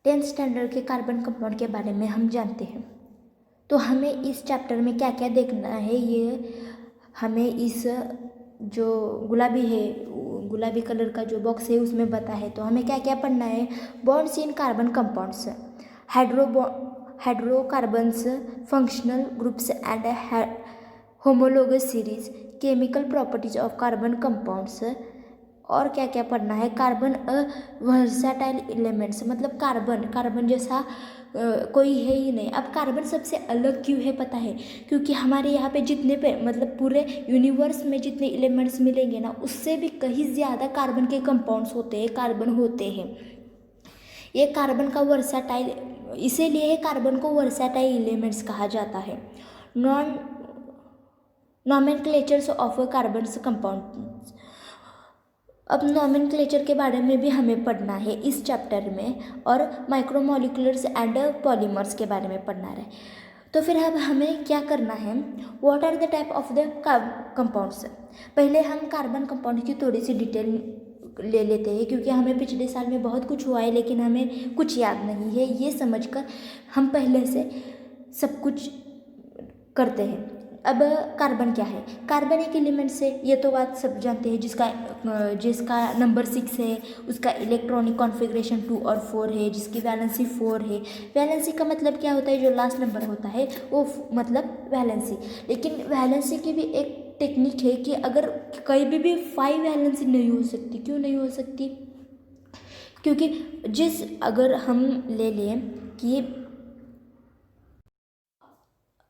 10th standard के carbon compound के बारे में हम जानते हैं। तो हमें इस चैप्टर में क्या क्या देखना है, ये हमें इस जो गुलाबी कलर का जो बॉक्स है उसमें बता है। तो हमें क्या क्या पढ़ना है। Bonds in carbon compounds, hydrocarbons, functional groups and homologous series, chemical properties of carbon compounds. और क्या क्या पढ़ना है। कार्बन वर्सटाइल एलिमेंट्स, मतलब कार्बन जैसा कोई है ही नहीं। अब कार्बन सबसे अलग क्यों है पता है, क्योंकि हमारे यहाँ पे जितने पे मतलब पूरे यूनिवर्स में जितने एलिमेंट्स मिलेंगे ना, उससे भी कहीं ज़्यादा कार्बन के कंपाउंड्स होते हैं, कार्बन होते हैं। ये कार्बन का वर्सटाइल, इसीलिए कार्बन को वर्सटाइल एलिमेंट्स कहा जाता है। नॉमेनक्लेचर्स ऑफ कार्बन कंपाउंड्स। अब नॉमेनक्लेचर के बारे में भी हमें पढ़ना है इस चैप्टर में, और माइक्रोमोलिकुलर्स एंड पॉलीमर्स के बारे में पढ़ना है। तो फिर अब हमें क्या करना है। What are the type of the compounds. पहले हम कार्बन कंपाउंड की थोड़ी सी डिटेल ले लेते हैं, क्योंकि हमें पिछले साल में बहुत कुछ हुआ है लेकिन हमें कुछ याद नहीं है। ये समझकर हम पहले से सब कुछ करते हैं। अब कार्बन क्या है। कार्बन एक एलिमेंट से, ये तो बात सब जानते हैं, जिसका नंबर 6 है, उसका इलेक्ट्रॉनिक कॉन्फ़िगरेशन 2 और 4 है, जिसकी वैलेंसी 4 है। वैलेंसी का मतलब क्या होता है, जो लास्ट नंबर होता है वो मतलब वैलेंसी। लेकिन वैलेंसी की भी एक टेक्निक है कि अगर कहीं भी 5 वैलेंसी नहीं हो सकती। क्यों नहीं हो सकती, क्योंकि अगर हम ले लें कि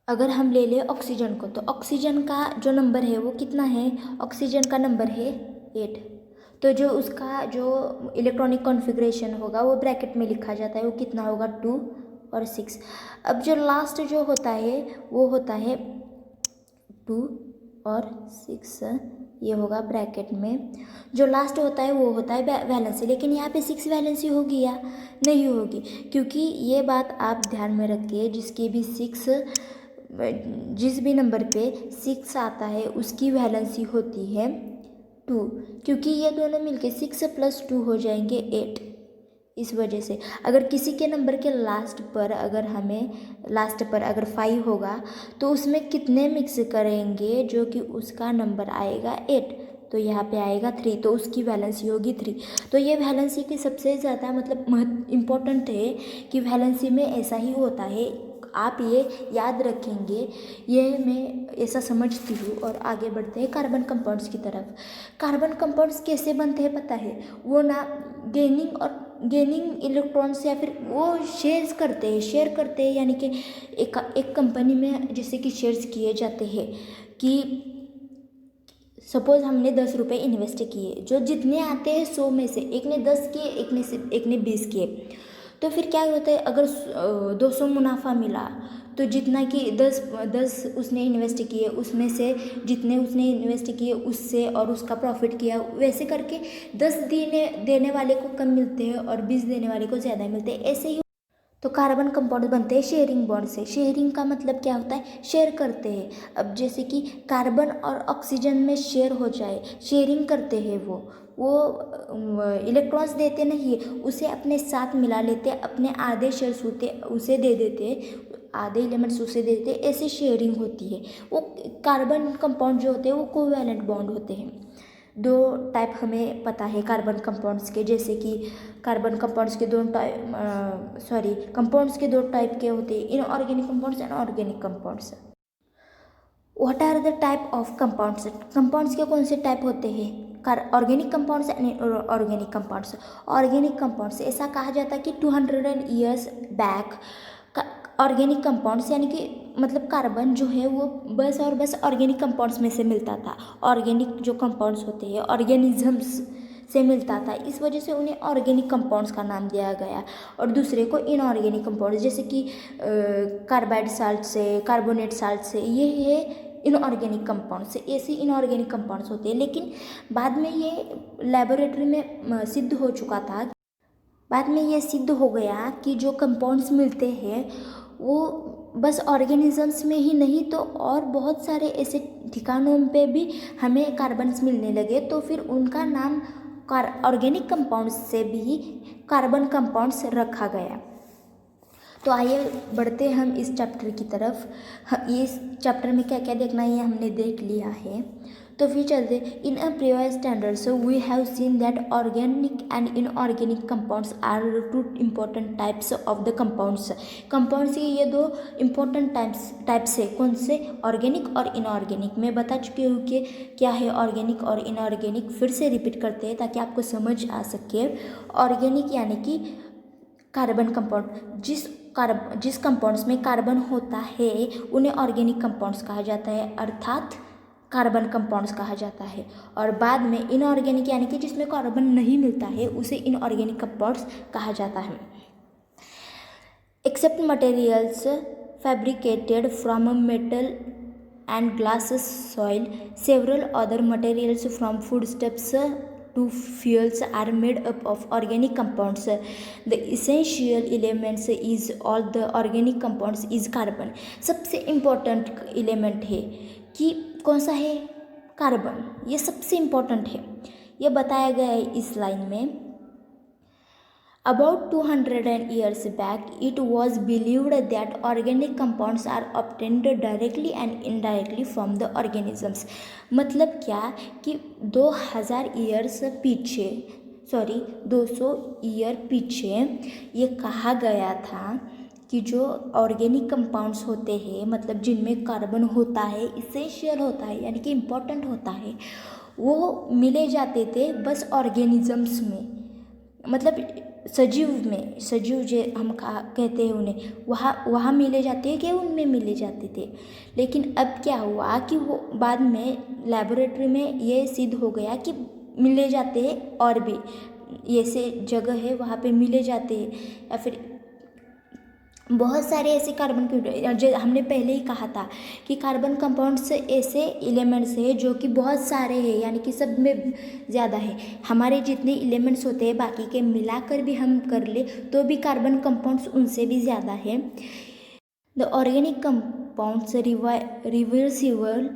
अगर हम ले लें ऑक्सीजन को, तो ऑक्सीजन का जो नंबर है वो कितना है। ऑक्सीजन का नंबर है 8। तो जो उसका जो इलेक्ट्रॉनिक कॉन्फ़िगरेशन होगा वो ब्रैकेट में लिखा जाता है, वो कितना होगा 2 और 6। अब जो लास्ट जो होता है वो होता है 2 और 6, ये होगा ब्रैकेट में। जो लास्ट होता है वो होता है वैलेंसी। लेकिन यहाँ पे 6 वैलेंसी होगी या नहीं होगी, क्योंकि ये बात आप ध्यान में रखिए, जिस भी नंबर पे 6 आता है उसकी वैलेंसी होती है 2, क्योंकि ये दोनों मिलके 6 + 2 हो जाएंगे 8। इस वजह से अगर किसी के नंबर के लास्ट पर अगर 5 होगा तो उसमें कितने मिक्स करेंगे, जो कि उसका नंबर आएगा 8। तो यहाँ पे आएगा 3, तो उसकी वैलेंसी होगी 3। तो ये वैलेंसी की सबसे ज़्यादा मतलब इम्पोर्टेंट है कि वैलेंसी में ऐसा ही होता है। आप ये याद रखेंगे, ये मैं ऐसा समझती हूँ। और आगे बढ़ते हैं कार्बन कंपाउंड्स की तरफ। कार्बन कंपाउंड्स कैसे बनते हैं पता है, वो ना गेनिंग इलेक्ट्रॉन्स या फिर वो शेयर करते हैं, यानी कि एक कंपनी में जैसे कि शेयर्स किए जाते हैं कि सपोज़ हमने 10 रुपये इन्वेस्ट किए, जो जितने आते हैं 100 में से एक ने 10 किए, एक ने 20 किए। तो फिर क्या होता है, अगर 200 मुनाफा मिला तो जितना कि 10 उसने इन्वेस्ट किए, उसमें से जितने उसने इन्वेस्ट किए उससे और उसका प्रॉफिट किया, वैसे करके 10 देने वाले को कम मिलते हैं और 20 देने वाले को ज़्यादा मिलते हैं। ऐसे ही तो कार्बन कंपाउंड बनते हैं शेयरिंग बॉन्ड से। शेयरिंग का मतलब क्या होता है, शेयर करते हैं। अब जैसे कि कार्बन और ऑक्सीजन में शेयर हो जाए, शेयरिंग करते हैं। वो इलेक्ट्रॉन्स देते नहीं, उसे अपने साथ मिला लेते, अपने आधे शेयर्स होते उसे दे देते, आधे एलिमेंट्स उसे दे देते, ऐसे शेयरिंग होती है। वो कार्बन कंपाउंड जो होते हैं वो कोवैलेंट बॉन्ड होते हैं। 2 टाइप हमें पता है कार्बन कंपाउंड्स के, जैसे कि कार्बन कंपाउंड्स के कंपाउंड्स के 2 टाइप के होते हैं, inorganic compounds and organic compounds. What are the type of compounds. Compounds के कौन से टाइप होते हैं, organic compounds and organic compounds. Organic compounds ऐसा कहा जाता है कि 200 ईयर्स बैक ऑर्गेनिक कंपाउंड्स, यानी कि मतलब कार्बन जो है वो बस और बस ऑर्गेनिक कंपाउंड्स में से मिलता था। ऑर्गेनिक जो कंपाउंड्स होते हैं ऑर्गेनिजम्स से मिलता था, इस वजह से उन्हें ऑर्गेनिक कंपाउंड्स का नाम दिया गया। और दूसरे को इनऑर्गेनिक कंपाउंड्स, जैसे कि कार्बाइड साल्ट से, कार्बोनेट साल्ट से, ये है इनऑर्गेनिक कंपाउंड्स। ऐसे इनऑर्गेनिक कंपाउंड्स होते हैं। लेकिन बाद में ये लेबोरेटरी में सिद्ध हो चुका था, बाद में ये सिद्ध हो गया कि जो कंपाउंड्स मिलते हैं वो बस ऑर्गेनिजम्स में ही नहीं, तो और बहुत सारे ऐसे ठिकानों पे भी हमें कार्बन्स मिलने लगे। तो फिर उनका नाम ऑर्गेनिक कंपाउंड्स से भी कार्बन कंपाउंड्स रखा गया। तो आइए बढ़ते हैं हम इस चैप्टर की तरफ। इस चैप्टर में क्या क्या देखना है ये हमने देख लिया है, तो फिर चलते। In a previous standards we have seen that organic and inorganic compounds are two important types of the compounds. Compounds के ये दो इम्पोर्टेंट टाइप्स है, कौन से? ऑर्गेनिक और इनऑर्गेनिक। मैं बता चुकी हूँ कि क्या है ऑर्गेनिक और इनऑर्गेनिक, फिर से रिपीट करते हैं ताकि आपको समझ आ सके। ऑर्गेनिक यानी कि कार्बन कंपाउंड, जिस कंपाउंड्स में कार्बन होता है उन्हें ऑर्गेनिक कंपाउंड्स कहा जाता है, अर्थात कार्बन कंपाउंड्स कहा जाता है। और बाद में इनऑर्गेनिक यानी कि जिसमें कार्बन नहीं मिलता है उसे इनऑर्गेनिक कंपाउंड्स कहा जाता है। Except materials fabricated from metal and glass soil, several other materials from foodstuffs to fuels are made up of organic compounds. The essential elements is all the organic compounds is carbon. सबसे important element है कि कौन सा है? Carbon. ये सबसे important है, ये बताया गया है इस लाइन में। About 200 years back, it was believed that organic compounds are obtained directly and indirectly from the organisms. मतलब क्या कि 2000 ईयर्स पीछे, 200 ईयर पीछे ये कहा गया था कि जो ऑर्गेनिक कंपाउंड्स होते हैं, मतलब जिनमें कार्बन होता है, इसेंशियल होता है यानी कि इम्पोर्टेंट होता है, वो मिले जाते थे बस ऑर्गेनिजम्स में, मतलब सजीव में, सजीव जो हम कहते हैं उन्हें, वहाँ मिले जाते हैं कि उनमें मिले जाते थे। लेकिन अब क्या हुआ कि वो बाद में लैबोरेटरी में ये सिद्ध हो गया कि मिले जाते हैं, और भी ऐसे जगह है वहाँ पे मिले जाते हैं, या फिर बहुत सारे ऐसे कार्बन जो हमने पहले ही कहा था कि कार्बन कंपाउंड्स ऐसे एलिमेंट्स हैं जो कि बहुत सारे हैं, यानी कि सब में ज़्यादा है। हमारे जितने एलिमेंट्स होते हैं बाकी के मिलाकर भी हम कर ले तो भी कार्बन कंपाउंड्स उनसे भी ज़्यादा है। The organic compounds reversible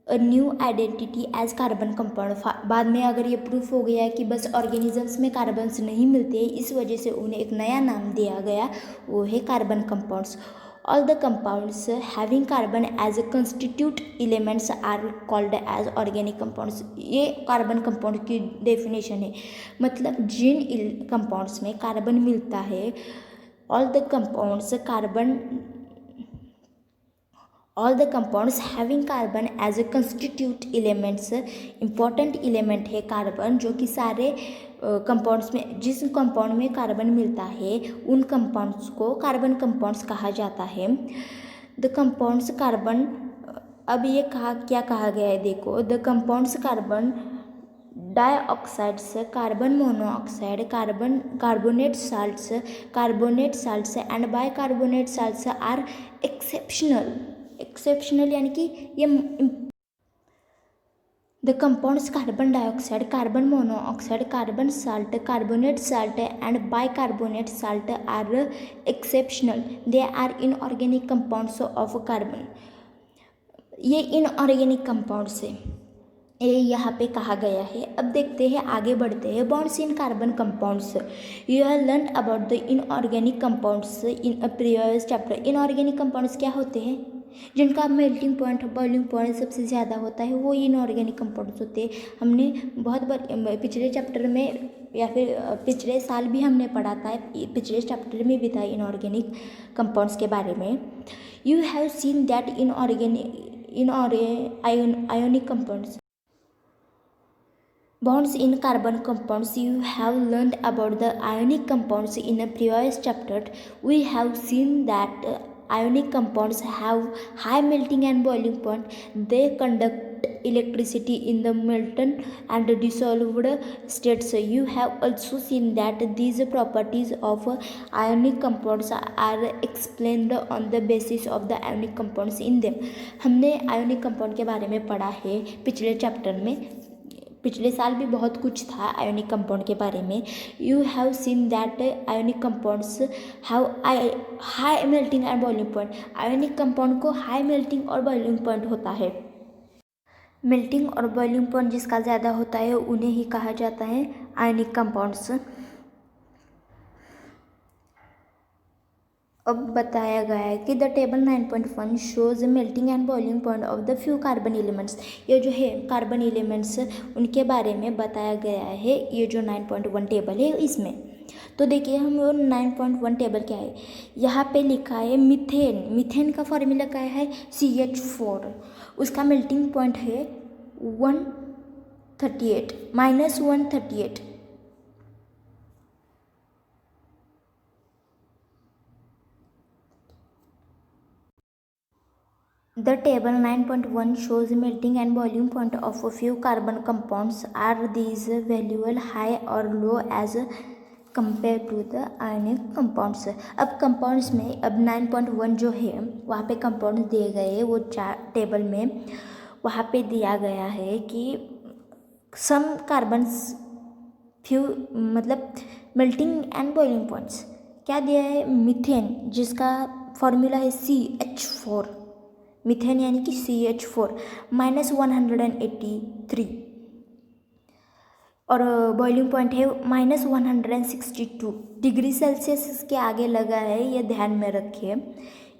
a new identity as carbon compound. बाद में अगर ये प्रूफ हो गया कि बस ऑर्गेनिजम्स में कार्बन्स नहीं मिलते, इस वजह से उन्हें एक नया नाम दिया गया, वो है carbon compounds. All the compounds having carbon as a constitute elements are called as organic compounds. ये कार्बन कंपाउंड की डेफिनेशन है, मतलब जिन कंपाउंड्स में कार्बन मिलता है, all the compounds having carbon as a constitute elements, important element है carbon, जो कि सारे कंपाउंड्स में, जिस कंपाउंड में कार्बन मिलता है उन कंपाउंड्स को कार्बन कंपाउंड्स कहा जाता है। द कंपाउंड्स कार्बन, अब ये क्या कहा गया है देखो, the compounds carbon dioxides, carbon monoxide, carbonate salts and bicarbonate salts are exceptional यानी कि ये the compounds carbon dioxide, carbon monoxide, carbon salt, carbonate salt and bicarbonate salt are exceptional. They are inorganic compounds of carbon. ये inorganic compounds है, ये यहाँ पे कहा गया है। अब देखते हैं, आगे बढ़ते हैं। Bonds in carbon compounds, you have learn about the inorganic compounds in a previous chapter. Inorganic compounds क्या होते हैं? जिनका मेल्टिंग पॉइंट, बॉइलिंग पॉइंट सबसे ज़्यादा होता है, वो इनऑर्गेनिक कंपाउंड्स होते हैं। हमने बहुत बार पिछले चैप्टर में या फिर पिछले साल भी हमने पढ़ा था, पिछले चैप्टर में भी था इनऑर्गेनिक कंपाउंड्स के बारे में। You have seen that ionic compounds, bonds in carbon compounds. You have learned about the ionic compounds in a previous chapter. We have seen that ionic compounds have high melting and boiling point. They conduct electricity in the molten and dissolved states. You have also seen that these properties of ionic compounds are explained on the basis of the ionic compounds in them. हमने ionic compound के बारे में पढ़ा है पिछले chapter में। पिछले साल भी बहुत कुछ था आयोनिक कंपाउंड के बारे में। You have seen that ionic compounds have high melting and boiling point. Ionic compound को हाई मेल्टिंग और बॉइलिंग पॉइंट होता है। मेल्टिंग और बॉइलिंग पॉइंट जिसका ज़्यादा होता है उन्हें ही कहा जाता है आयनिक कंपाउंड्स। अब बताया गया है कि the table 9.1 shows melting and boiling point of the few carbon elements. ये जो है कार्बन एलिमेंट्स उनके बारे में बताया गया है ये जो 9.1 टेबल है इसमें। तो देखिए हम वो 9.1 टेबल क्या है, यहाँ पे लिखा है मीथेन। मीथेन का फॉर्मूला क्या है CH4। उसका मेल्टिंग पॉइंट है 138 -138। The table 9.1 shows melting and boiling point of a few carbon compounds. Are these valuable high or low as compare to the ionic compounds. अब कंपाउंड्स में अब 9.1 जो है वहाँ पे कंपाउंड्स दिए गए हैं वो चार टेबल में वहाँ पे दिया गया है कि सम कार्बन्स फ्यू मतलब मेल्टिंग एंड बॉइलिंग पॉइंट्स क्या दिया है, मीथेन जिसका फॉर्मूला है CH4। मीथेन यानी कि CH4 -183 और बॉइलिंग पॉइंट है -162 डिग्री सेल्सियस के आगे लगा है, ये ध्यान में रखिए।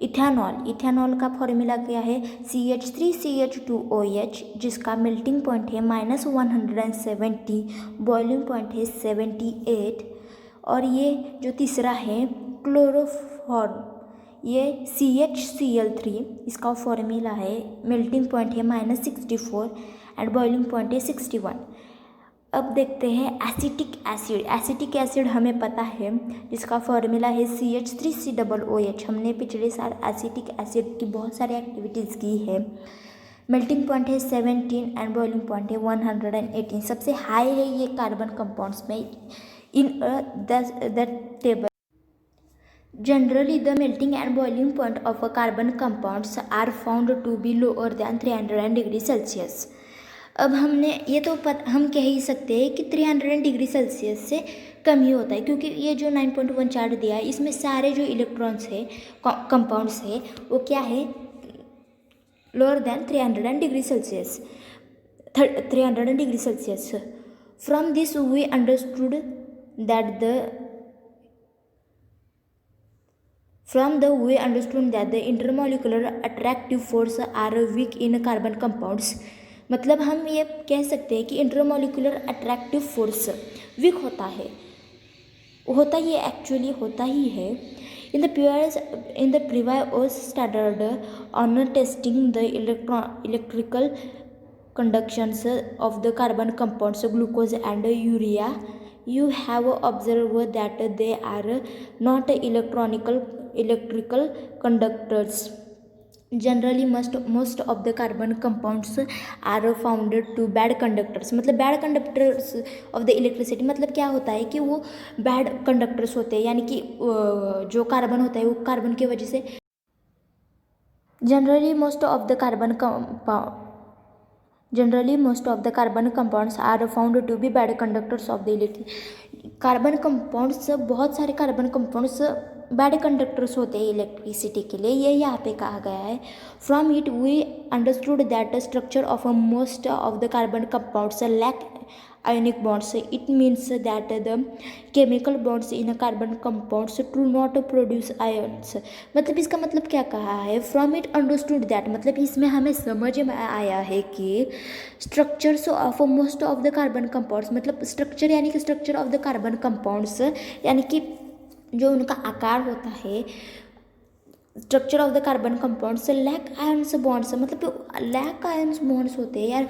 इथेनॉल, इथेनॉल का फॉर्मूला क्या है CH3CH2OH जिसका मेल्टिंग पॉइंट है -170, बॉइलिंग पॉइंट है 78। और ये जो तीसरा है क्लोरोफॉर्म, ये CHCl3, इसका फॉर्मूला है मेल्टिंग पॉइंट है -64 एंड बॉइलिंग पॉइंट है 61। अब देखते हैं एसिटिक एसिड। एसिटिक एसिड हमें पता है जिसका फॉर्मूला है CH3COOH। हमने पिछले साल एसिटिक एसिड की बहुत सारी एक्टिविटीज़ की है। मेल्टिंग पॉइंट है 17 एंड बॉइलिंग पॉइंट है 118। सबसे हाई है ये कार्बन कंपाउंड्स में in the table. Generally, the melting and boiling point of a carbon compounds are found to be lower than 300 degree Celsius. अब हमने ये तो हम कह ही सकते हैं कि 300 डिग्री सेल्सियस से कम ही होता है, क्योंकि ये जो 9.1 चार्ट दिया है इसमें सारे जो इलेक्ट्रॉन्स है कंपाउंड्स है वो क्या है lower than 300 degree Celsius 300 degree Celsius. From this we understood that we understood that the intermolecular attractive force are weak in carbon compounds। मतलब हम ये कह सकते हैं कि इंटरमोलिकुलर अट्रैक्टिव फोर्स वीक होता है, होता ही एक्चुअली होता ही है। In the previous standard on testing the electrical conductions of the carbon compounds glucose and urea, you have observed that they are not electrical conductors. Generally most of the carbon compounds are found to bad conductors। मतलब bad conductors of the electricity, मतलब क्या होता है कि वो bad conductors होते हैं, यानी कि जो कार्बन होता है वो कार्बन की वजह से Generally, most of the carbon compounds are found to be bad conductors of the electricity। Carbon compounds, बहुत सारे कार्बन कंपाउंड्स बैड कंडक्टर्स होते हैं इलेक्ट्रिसिटी के लिए, ये यहाँ पे कहा गया है। From it we understood that structure of most of the carbon compounds lack ionic bonds। It means that the chemical bonds in a carbon compounds do not produce ions। मतलब इसका मतलब क्या कहा है, फ्रॉम इट अंडरस्टूड दैट मतलब इसमें हमें समझ में आया है कि structures of most of the carbon compounds, मतलब स्ट्रक्चर यानी कि structure of the carbon compounds यानी कि जो उनका आकार होता है, structure of the carbon compounds lack ions bonds, मतलब लैक आयन्स बॉन्ड्स होते हैं यार,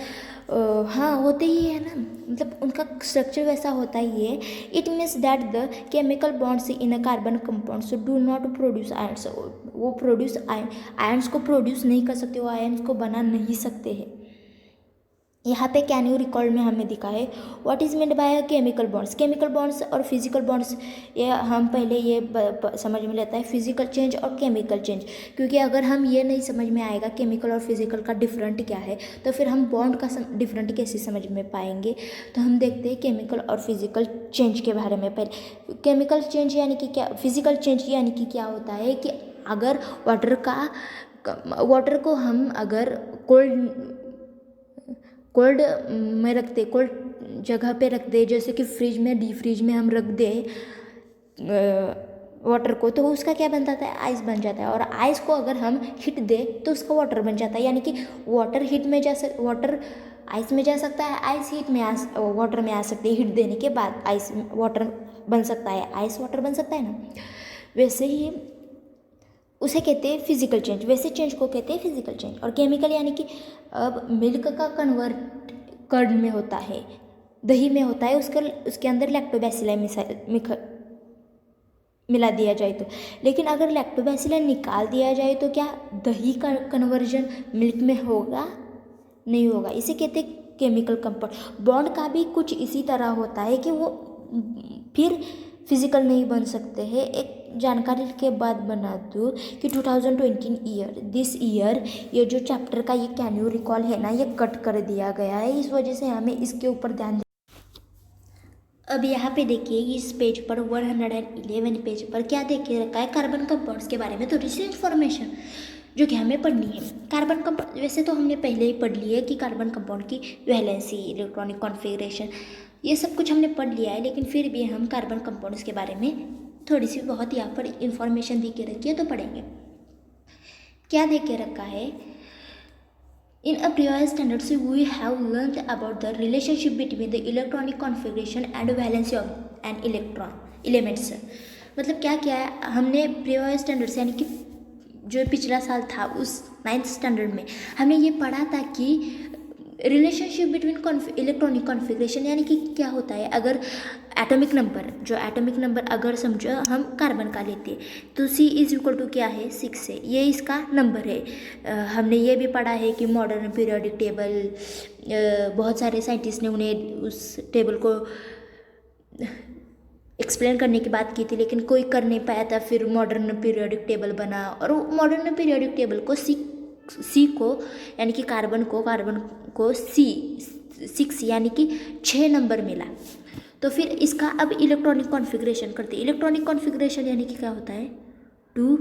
हाँ होते ही है ना, मतलब उनका स्ट्रक्चर वैसा होता ही है। It means that the chemical bonds in a carbon compounds do not produce ions. वो प्रोड्यूस आयन्स को प्रोड्यूस नहीं कर सकते, वो आयन्स को बना नहीं सकते हैं। यहाँ पे कैन यू रिकॉल में हमें दिखा है what is mean by chemical bonds. Chemical bonds और फिजिकल बॉन्ड्स, ये हम पहले ये समझ में लेता है फिजिकल चेंज और केमिकल चेंज, क्योंकि अगर हम ये नहीं समझ में आएगा केमिकल और फिजिकल का डिफरेंट क्या है तो फिर हम बॉन्ड का डिफरेंट कैसे समझ में पाएंगे। तो हम देखते हैं केमिकल और फिजिकल चेंज के बारे में। पहले केमिकल चेंज यानी कि क्या, फिजिकल चेंज यानी कि क्या होता है कि अगर वाटर को हम अगर कोल्ड कोल्ड में रखते, कोल्ड जगह पे रख दे, जैसे कि फ्रिज में, डीप फ्रिज में हम रख दे वाटर को, तो उसका क्या बन जाता है, आइस बन जाता है। और आइस को अगर हम हीट दे तो उसका वाटर बन जाता है। यानी कि वाटर हीट में वाटर आइस में जा सकता है, आइस हीट में वाटर में आ सकती है। हीट देने के बाद आइस वाटर बन सकता है, आइस वाटर बन सकता है ना। वैसे ही उसे कहते हैं फिजिकल चेंज, वैसे चेंज को कहते हैं फिजिकल चेंज। और केमिकल यानी कि अब मिल्क का कन्वर्ट कर्ड में होता है, दही में होता है, उसके अंदर लैक्टोबैसिलाई मिला दिया जाए तो। लेकिन अगर लैक्टोबैसिलाई निकाल दिया जाए तो क्या दही का कन्वर्जन मिल्क में होगा, नहीं होगा। इसे कहते हैं केमिकल कंपाउंड। बॉन्ड का भी कुछ इसी तरह होता है कि वो फिर फिजिकल नहीं बन सकते हैं। एक जानकारी के बाद बना दूँ कि 2020 दिस ईयर ये जो चैप्टर का ये कैन यू रिकॉल है ना, ये कट कर दिया गया है। इस वजह से हमें इसके ऊपर ध्यान। अब यहाँ पे देखिए इस पेज पर 111 पेज पर क्या देख के रखा है, कार्बन कंपाउंड्स के बारे में थोड़ी सी इन्फॉर्मेशन जो कि हमें पढ़नी है। कार्बन कंपाउंड वैसे तो हमने पहले ही पढ़ ली है कि कार्बन कंपाउंड की वैलेंसी, इलेक्ट्रॉनिक कॉन्फ़िगरेशन, ये सब कुछ हमने पढ़ लिया है। लेकिन फिर भी हम कार्बन कंपाउंड्स के बारे में थोड़ी सी बहुत यहाँ पर इंफॉर्मेशन दी के रखी है तो पढ़ेंगे। क्या दे के रखा है, in a previous standards we have learned about the relationship between the electronic configuration and valency of an electron elements। मतलब क्या क्या है, हमने प्रीवियस स्टैंडर्ड यानी कि जो पिछला साल था उस 9th स्टैंडर्ड में हमने ये पढ़ा था कि रिलेशनशिप बिटवीन इलेक्ट्रॉनिक कॉन्फ़िगरेशन, यानी कि क्या होता है अगर एटॉमिक नंबर अगर समझो हम कार्बन का लेते तो C इज इक्वल टू क्या है 6 है, ये इसका नंबर है। हमने ये भी पढ़ा है कि मॉडर्न पीरियोडिक टेबल, बहुत सारे साइंटिस्ट ने उन्हें उस टेबल को एक्सप्लेन करने की बात की थी, लेकिन कोई कर नहीं पाया था। फिर मॉडर्न पीरियोडिक टेबल बना और मॉडर्न पीरियोडिक टेबल को सी को यानी कि कार्बन को C6 यानी कि 6 नंबर मिला। तो फिर इसका अब इलेक्ट्रॉनिक कॉन्फ़िगरेशन करते हैं। इलेक्ट्रॉनिक कॉन्फ़िगरेशन यानी कि क्या होता है 2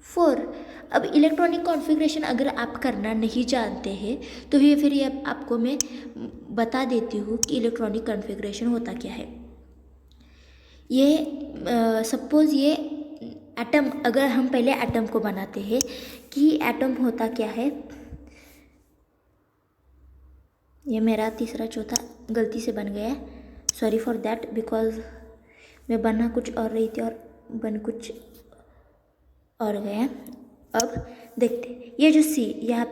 4। अब इलेक्ट्रॉनिक कॉन्फ़िगरेशन अगर आप करना नहीं जानते हैं तो ये आपको मैं बता देती हूँ कि इलेक्ट्रॉनिक कॉन्फ़िगरेशन होता क्या है। ये सपोज़ ये एटम, अगर हम पहले एटम को बनाते हैं कि एटम होता क्या है, ये मेरा तीसरा चौथा गलती से बन गया है, सॉरी फॉर दैट, बिकॉज मैं बनना कुछ और रही थी और बन कुछ और गया। अब देखते ये जो C यहाँ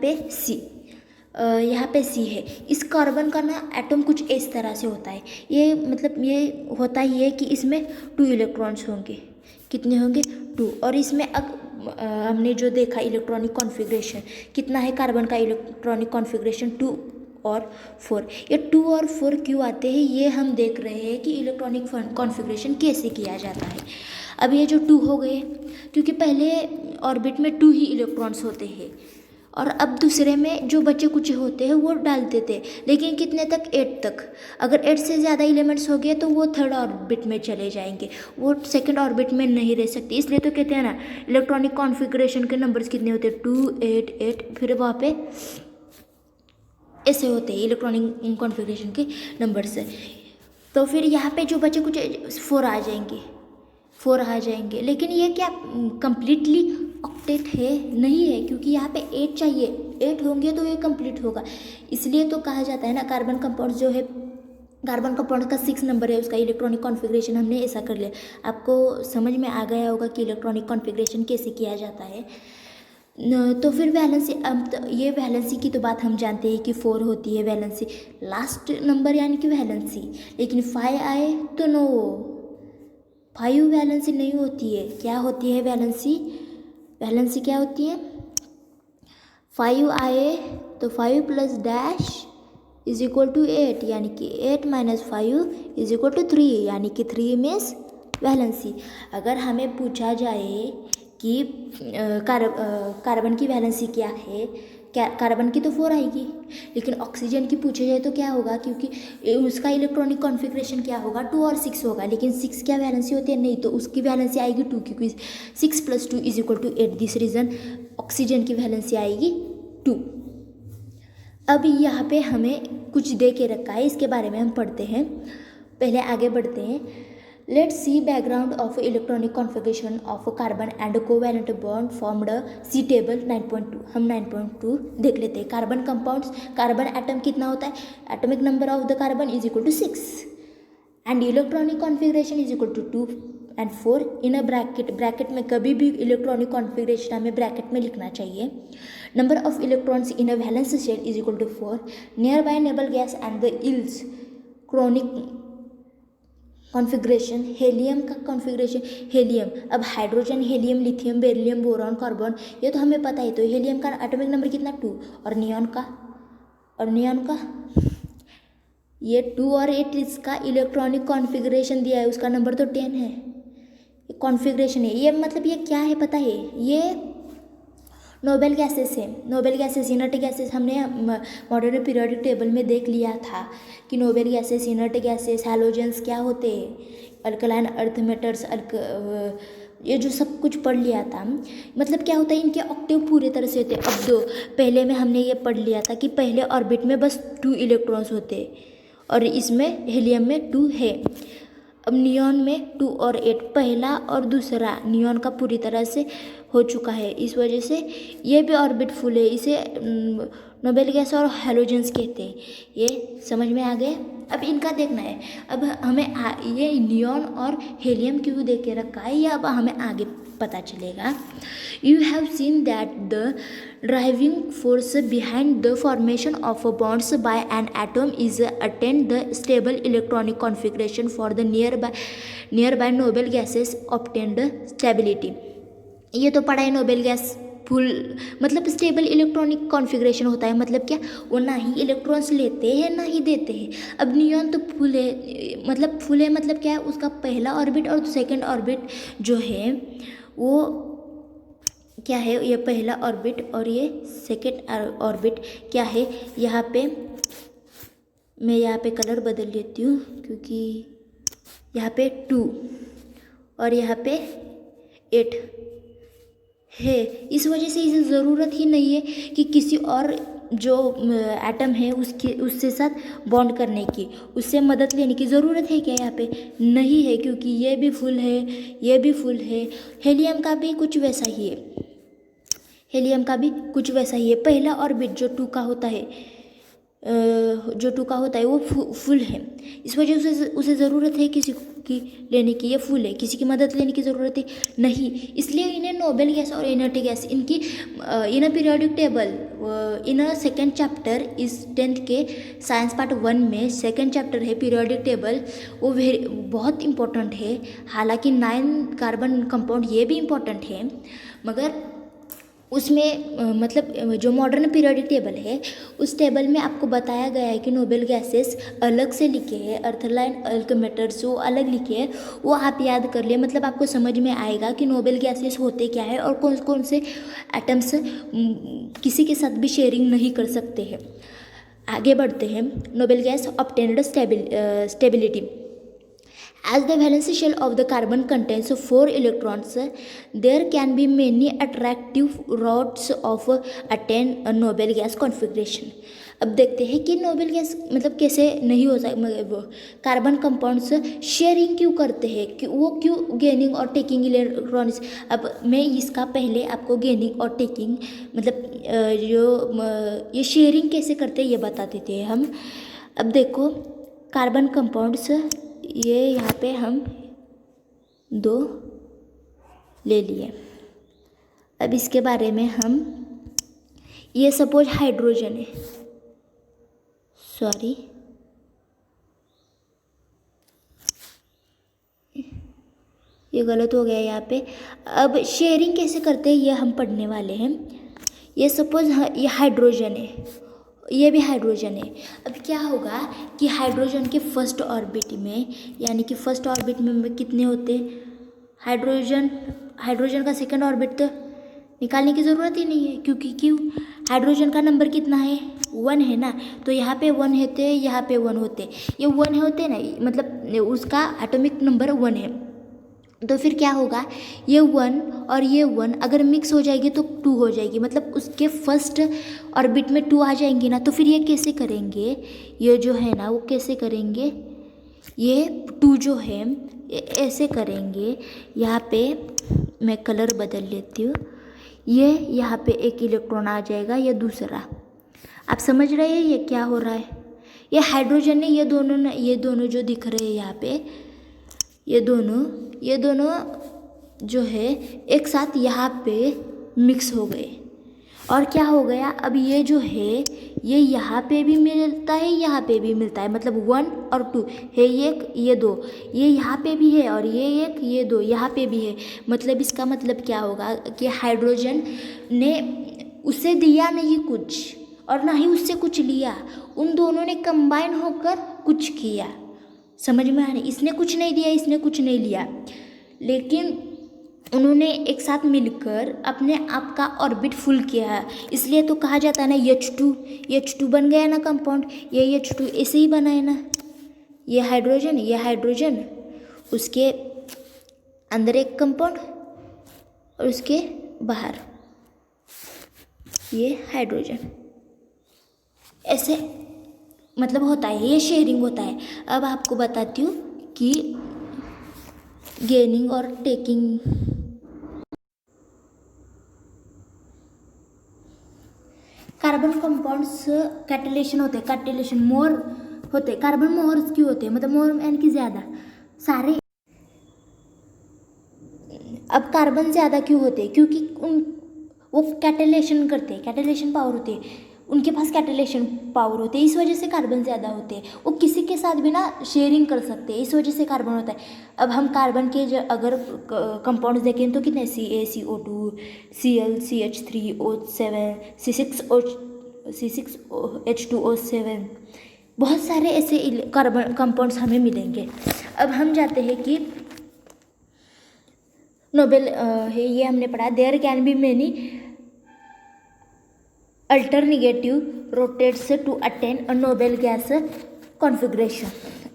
पे C है, इस कार्बन का ना एटम कुछ इस तरह से होता है। ये मतलब ये होता ही है कि इसमें 2 इलेक्ट्रॉन्स होंगे, कितने होंगे 2। और इसमें हमने जो देखा इलेक्ट्रॉनिक कॉन्फ़िगरेशन कितना है कार्बन का इलेक्ट्रॉनिक कॉन्फ़िगरेशन 2 और 4। ये 2 और 4 क्यों आते हैं ये हम देख रहे हैं कि इलेक्ट्रॉनिक कॉन्फ़िगरेशन कैसे किया जाता है। अब ये जो 2 हो गए क्योंकि पहले ऑर्बिट में 2 ही इलेक्ट्रॉन्स होते हैं और अब दूसरे में जो बचे कुछ होते हैं वो डालते थे, लेकिन कितने तक 8 तक। अगर 8 से ज़्यादा एलिमेंट्स हो गए तो वो 3rd ऑर्बिट में चले जाएंगे, वो 2nd ऑर्बिट में नहीं रह सकते। इसलिए तो कहते हैं ना इलेक्ट्रॉनिक कॉन्फ़िगरेशन के नंबर्स कितने होते हैं 2 8 8, फिर वहाँ पे ऐसे होते हैं इलेक्ट्रॉनिक कॉन्फ़िगरेशन के नंबर्स। तो फिर यहाँ पे जो बचे कुछ 4 आ जाएंगे, लेकिन ये क्या कंप्लीटली ऑक्टेट है नहीं है, क्योंकि यहाँ पे 8 चाहिए, 8 होंगे तो ये कंप्लीट होगा। इसलिए तो कहा जाता है ना कार्बन कंपाउंड जो है, कार्बन कंपाउंड का 6 नंबर है, उसका इलेक्ट्रॉनिक कॉन्फ़िगरेशन हमने ऐसा कर लिया। आपको समझ में आ गया होगा कि इलेक्ट्रॉनिक कॉन्फ़िगरेशन कैसे किया जाता है। तो फिर वैलेंसी, अब ये वैलेंसी की तो बात हम जानते हैं कि 4 होती है वैलेंसी, लास्ट नंबर यानी कि वैलेंसी। लेकिन 5 आए तो नो, 5 वैलेंसी नहीं होती है। क्या होती है वैलेंसी क्या होती है 5 आए तो 5 plus dash is equal to 8, यानी कि 8 माइनस 5 इज इक्वल टू 3, यानी कि 3 मीन्स वैलेंसी। अगर हमें पूछा जाए कि कार्बन की वैलेंसी क्या है, कार्बन की तो 4 आएगी, लेकिन ऑक्सीजन की पूछे जाए तो क्या होगा, क्योंकि उसका इलेक्ट्रॉनिक कॉन्फ़िगरेशन क्या होगा 2 और 6 होगा, लेकिन 6 क्या वैलेंसी होती है नहीं, तो उसकी वैलेंसी आएगी 2, क्योंकि 6 + 2 is equal to 8। This reason oxygen की वैलेंसी आएगी 2। अब यहाँ पे हमें कुछ दे के रखा है, इसके बारे में हम पढ़ते हैं। पहले आगे बढ़ते हैं। Let's see background of electronic configuration of carbon and covalent bond formed see table 9.2। हम 9.2 देख लेते हैं। कार्बन कंपाउंड्स, कार्बन एटम कितना होता है, atomic number of the carbon is equal to 6 and electronic configuration is equal to 2 and 4 in a bracket. Bracket में कभी भी इलेक्ट्रॉनिक कॉन्फ़िगरेशन हमें ब्रैकेट में लिखना चाहिए। Number of electrons in a valence shell is equal to 4। Nearby noble gas and the electronic configuration. Helium का configuration, helium, अब hydrogen, helium, lithium, beryllium, boron, carbon, ये तो हमें पता ही। तो हेलियम का एटॉमिक नंबर कितना 2 और नियॉन का ये 2 और 8 इसका इलेक्ट्रॉनिक कॉन्फ़िगरेशन दिया है, उसका नंबर तो 10 है। कॉन्फ़िगरेशन है ये, मतलब ये क्या है पता है, ये नोबेल गैसेस है। नोबेल गैसेस, इनर्ट गैसेस हमने मॉडर्न पीरियोडिक टेबल में देख लिया था कि noble gases, inert gases, halogens क्या होते हैं, अल्कलाइन अर्थ मेटर्स, ये जो सब कुछ पढ़ लिया था। मतलब क्या होता है, इनके ऑक्टेव पूरे तरह से होते हैं। अब दो, पहले में हमने ये पढ़ लिया था कि पहले ऑर्बिट में बस 2 इलेक्ट्रॉन्स होते और इसमें हेलियम में 2 है। अब नियॉन में 2 और 8, पहला और दूसरा नियॉन का पूरी तरह से हो चुका है, इस वजह से ये भी ऑर्बिट फुल है। इसे नोबेल गैस और हैलोजेंस कहते हैं। ये समझ में आ गए। अब इनका देखना है। अब हमें ये नियॉन और हेलियम क्यों दे के रखा है, ये अब हमें आगे पता चलेगा। You have seen that the driving force behind the formation of bonds by an atom is attain the stable electronic configuration for the nearby noble gases obtained stability. ये तो पढ़ा है, नोबेल गैस फुल मतलब stable electronic configuration होता है, मतलब क्या, वो ना ही इलेक्ट्रॉन्स लेते हैं ना ही देते हैं। अब नियॉन तो फुल है, मतलब क्या है, उसका पहला ऑर्बिट और सेकंड ऑर्बिट जो है वो क्या है, ये पहला ऑर्बिट और ये सेकंड ऑर्बिट क्या है। यहाँ पे मैं यहाँ पे कलर बदल लेती हूँ, क्योंकि यहाँ पे 2 और यहाँ पे 8 है, इस वजह से इसे ज़रूरत ही नहीं है कि किसी और जो एटम है उससे साथ बॉन्ड करने की, उससे मदद लेने की ज़रूरत है क्या, यहाँ पे नहीं है, क्योंकि ये भी फुल है, ये भी फुल है। हेलियम का भी कुछ वैसा ही है, पहला ऑर्बिट जो 2 का होता है, वो फुल है, इस वजह से उसे ज़रूरत है किसी की लेने की, ये फुल है, किसी की मदद लेने की ज़रूरत है नहीं। इसलिए इन्हें नोबेल गैस और इनर्ट गैस, इनकी in periodic table in second chapter इस 10th के साइंस पार्ट 1 में सेकेंड चैप्टर है पीरियोडिक टेबल, वो बहुत इंपॉर्टेंट है। हालांकि 9 कार्बन कंपाउंड ये भी इम्पोर्टेंट है, मगर उसमें मतलब जो मॉडर्न पीरियोडिक टेबल है उस टेबल में आपको बताया गया है कि नोबेल गैसेस अलग से लिखे हैं, अर्थलाइन अल्केमेटर्स वो अलग लिखे हैं, वो आप याद कर लिए, मतलब आपको समझ में आएगा कि नोबेल गैसेस होते क्या है और कौन कौन से एटम्स किसी के साथ भी शेयरिंग नहीं कर सकते हैं। आगे बढ़ते हैं। Noble gas obtained stability. As the valence shell of the carbon contains 4 electrons, there can be many attractive routes of attain a Nobel gas configuration. अब देखते हैं कि नोबेल गैस मतलब कैसे नहीं हो सकता, कार्बन कंपाउंड्स शेयरिंग क्यों करते हैं, कि वो क्यों गेनिंग और टेकिंग इलेक्ट्रॉन्स। अब मैं इसका पहले आपको गेनिंग और टेकिंग मतलब जो ये शेयरिंग कैसे करते हैं ये बता देते हैं हम। अब देखो कार्बन कंपाउंड्स, ये यहाँ पे हम 2 ले लिए। अब इसके बारे में हम, ये सपोज हाइड्रोजन है, सॉरी ये गलत हो गया यहाँ पे। अब शेयरिंग कैसे करते हैं ये हम पढ़ने वाले हैं। ये सपोज ये हाइड्रोजन है, ये भी हाइड्रोजन है। अब क्या होगा कि हाइड्रोजन के फर्स्ट ऑर्बिट में, यानी कि फर्स्ट ऑर्बिट में कितने होते, हाइड्रोजन का सेकंड ऑर्बिट तो निकालने की ज़रूरत ही नहीं है, क्यों हाइड्रोजन का नंबर कितना है 1 है ना, तो यहाँ पे 1 होते, यहाँ पे 1 होते, ये 1 होते ना, मतलब उसका एटॉमिक नंबर 1 है। तो फिर क्या होगा, ये 1 और ये 1 अगर मिक्स हो जाएगी तो 2 हो जाएगी, मतलब उसके फर्स्ट ऑर्बिट में 2 आ जाएंगी ना। तो फिर ये कैसे करेंगे, ये जो है ना वो कैसे करेंगे, ये 2 जो है ऐसे करेंगे। यहाँ पे मैं कलर बदल लेती हूँ, ये यहाँ पे एक इलेक्ट्रॉन आ जाएगा, ये दूसरा। आप समझ रहे हैं ये क्या हो रहा है, ये हाइड्रोजन है, ये दोनों जो दिख रहे हैं यहाँ पे, ये दोनों जो है एक साथ यहाँ पे मिक्स हो गए। और क्या हो गया, अब ये जो है ये यहाँ पे भी मिलता है, यहाँ पे भी मिलता है, मतलब 1 और 2 है, एक ये 2, ये यहाँ पे भी है, और ये एक ये 2 यहाँ पे भी है। मतलब इसका मतलब क्या होगा कि हाइड्रोजन ने उसे दिया नहीं कुछ और ना ही उससे कुछ लिया, उन दोनों ने कंबाइन होकर कुछ किया। समझ में आ रही, इसने कुछ नहीं दिया, इसने कुछ नहीं लिया, लेकिन उन्होंने एक साथ मिलकर अपने आप का ऑर्बिट फुल किया है। इसलिए तो कहा जाता है ना H2 बन गया ना कंपाउंड, ये H2 ऐसे ही बना है ना, ये हाइड्रोजन उसके अंदर एक कंपाउंड और उसके बाहर ये हाइड्रोजन, ऐसे मतलब होता है, ये शेयरिंग होता है। अब आपको बताती हूँ कि गेनिंग और टेकिंग। कार्बन कंपाउंड्स कैटेलेशन होते हैं, कैटेलेशन मोर होते हैं। कार्बन मोर क्यों होते हैं, मतलब मोर यानी कि ज़्यादा सारे। अब कार्बन ज़्यादा क्यों होते हैं, क्योंकि वो कैटेलेशन करते हैं, कैटेलेशन पावर होती है, उनके पास कैटेलेशन पावर होती है, इस वजह से कार्बन ज़्यादा होते हैं। वो किसी के साथ भी ना शेयरिंग कर सकते हैं, इस वजह से कार्बन होता है। अब हम कार्बन के अगर कंपाउंड्स देखें तो कितने, CaCO2, Cl CH3O7, C6H12O7, बहुत सारे ऐसे कार्बन कंपाउंड्स हमें मिलेंगे। अब हम जाते हैं कि नोबेल है, ये हमने पढ़ा, there can be many alternative rotates to attain a noble gas configuration.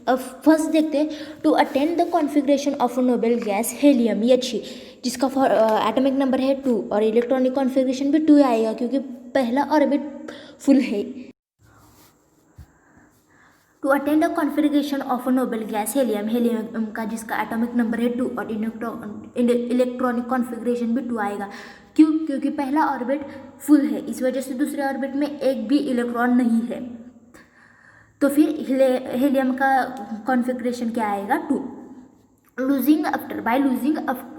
अब फर्स्ट देखते हैं, to attain the configuration of a noble gas helium He, जिसका एटॉमिक नंबर है 2 और इलेक्ट्रॉनिक कॉन्फ़िगरेशन भी 2 आएगा क्योंकि पहला ऑर्बिट फुल है। To attain the configuration of a noble gas helium का जिसका एटॉमिक नंबर है 2 और इलेक्ट्रॉनिक कॉन्फ़िगरेशन भी 2 आएगा। क्यों, क्योंकि पहला ऑर्बिट फुल है, इस वजह से दूसरे ऑर्बिट में एक भी इलेक्ट्रॉन नहीं है। तो फिर हेलियम का कॉन्फ़िगरेशन क्या आएगा, 2। losing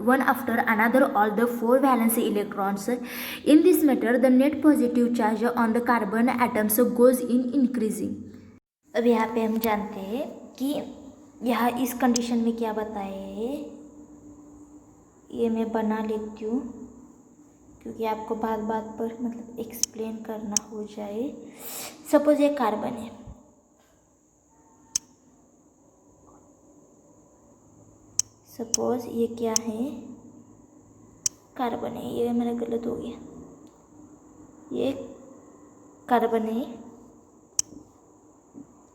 one after another all the 4 valence electrons in this matter, the net positive charge on the carbon atoms goes in increasing। अब यहाँ पे हम जानते हैं कि यहाँ इस कंडीशन में क्या बताए, ये मैं बना लेती हूँ क्योंकि आपको बात बात पर मतलब एक्सप्लेन करना हो जाए। सपोज ये कार्बन है, सपोज ये क्या है, कार्बन है, ये मेरा गलत हो गया, ये कार्बन है।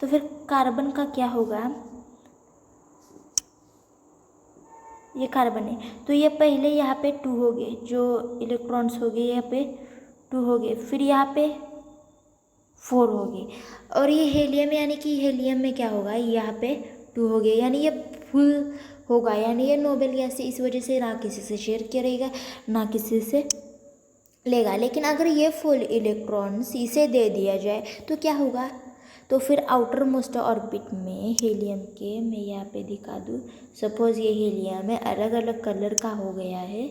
तो फिर कार्बन का क्या होगा, ये कार्बन है, तो ये पहले यहाँ पे 2 हो गए, जो इलेक्ट्रॉन्स हो गए यहाँ पे 2 हो गए, फिर यहाँ पे 4 हो गए, और ये हेलियम यानी कि हेलियम में क्या होगा, यहाँ पे 2 हो गए, यानी ये फुल होगा, यानी ये नोबेल गैस से इस वजह से ना किसी से शेयर करेगा ना किसी से लेगा। लेकिन अगर ये फुल इलेक्ट्रॉन्स इसे दे दिया जाए तो क्या होगा, तो फिर आउटर मोस्ट ऑर्बिट में हेलियम के, मैं यहाँ पे दिखा दूँ, सपोज ये हेलियम है, अलग अलग कलर का हो गया है,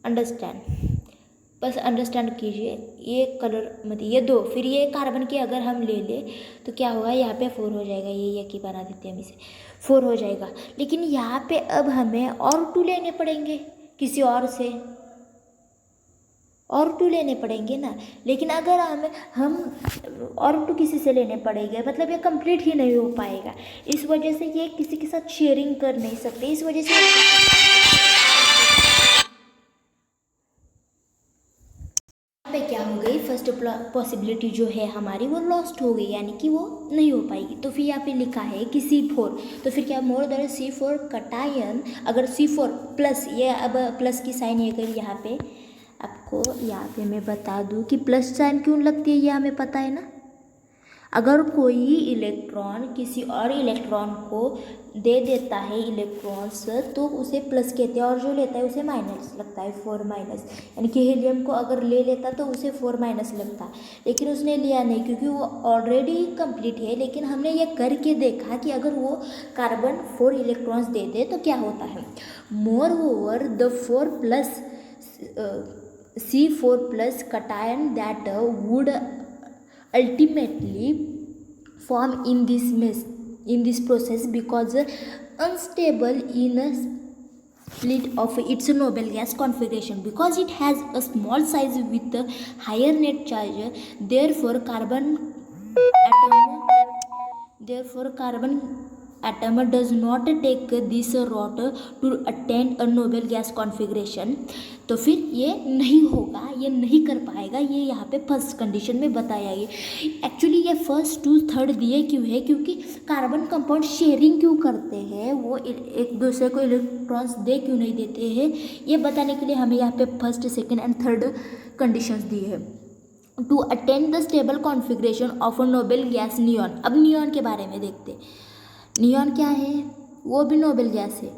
अंडरस्टैंड, बस अंडरस्टैंड कीजिए, ये कलर मतलब ये 2, फिर ये कार्बन के अगर हम ले ले तो क्या होगा, यहाँ पे 4 हो जाएगा, ये की बना देते हैं हम इसे, 4 हो जाएगा। लेकिन यहाँ पे अब हमें और 2 लेने पड़ेंगे किसी और से, और 2 लेने पड़ेंगे ना। लेकिन अगर हम और 2 किसी से लेने पड़ेंगे मतलब ये कंप्लीट ही नहीं हो पाएगा, इस वजह से ये किसी के साथ शेयरिंग कर नहीं सकते, इस वजह से पे क्या हो गई, फर्स्ट पॉसिबिलिटी जो है हमारी वो लॉस्ट हो गई, यानी कि वो नहीं हो पाएगी। तो फिर यहाँ पे लिखा है कि C4, तो फिर क्या मोर देन C4 कटायन, अगर C4 प्लस, ये अब प्लस की साइन ये करी यहाँ पे, आपको यहाँ पे मैं बता दूँ कि प्लस साइन क्यों लगती है, ये हमें पता है ना। अगर कोई इलेक्ट्रॉन किसी और इलेक्ट्रॉन को दे देता है इलेक्ट्रॉन्स, तो उसे प्लस कहते हैं, और जो लेता है उसे माइनस लगता है, 4 माइनस। यानी कि हीलियम को अगर ले लेता तो उसे 4 माइनस लगता, लेकिन उसने लिया नहीं क्योंकि वो ऑलरेडी कंप्लीट है। लेकिन हमने ये करके देखा कि अगर वो कार्बन 4 इलेक्ट्रॉन्स दे दे तो क्या होता है। More over the 4 plus C4 plus cation that would ultimately form in this process because unstable in a split of its noble gas configuration, because it has a small size with a higher net charge. Therefore carbon atom does not take this route to attain a noble gas configuration. तो फिर ये नहीं होगा, ये नहीं कर पाएगा, ये यहाँ पे फर्स्ट कंडीशन में बताया है। एक्चुअली ये फर्स्ट टू थर्ड दिए क्यों है, क्योंकि कार्बन कंपाउंड शेयरिंग क्यों करते हैं, वो एक दूसरे को इलेक्ट्रॉन्स दे क्यों नहीं देते हैं, ये बताने के लिए हमें यहाँ पे first second and third conditions दी है। To attain the stable configuration of a noble gas neon. अब नियॉन के बारे में देखते हैं। नियॉन क्या है, वो भी नोबेल गैस है।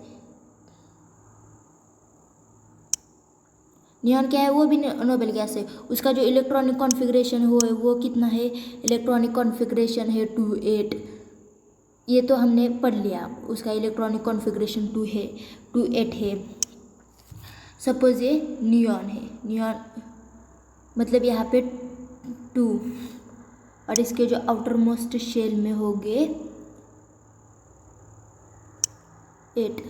नियॉन क्या है, वो भी नोबेल गैस है। उसका जो इलेक्ट्रॉनिक कॉन्फ़िगरेशन हो वो कितना है, इलेक्ट्रॉनिक कॉन्फ़िगरेशन है 2,8। ये तो हमने पढ़ लिया, उसका इलेक्ट्रॉनिक कॉन्फ़िगरेशन 2,8 है। सपोज ये नियॉन है, नियॉन मतलब यहाँ पे 2, और इसके जो आउटर मोस्ट शेल में हो गए 8।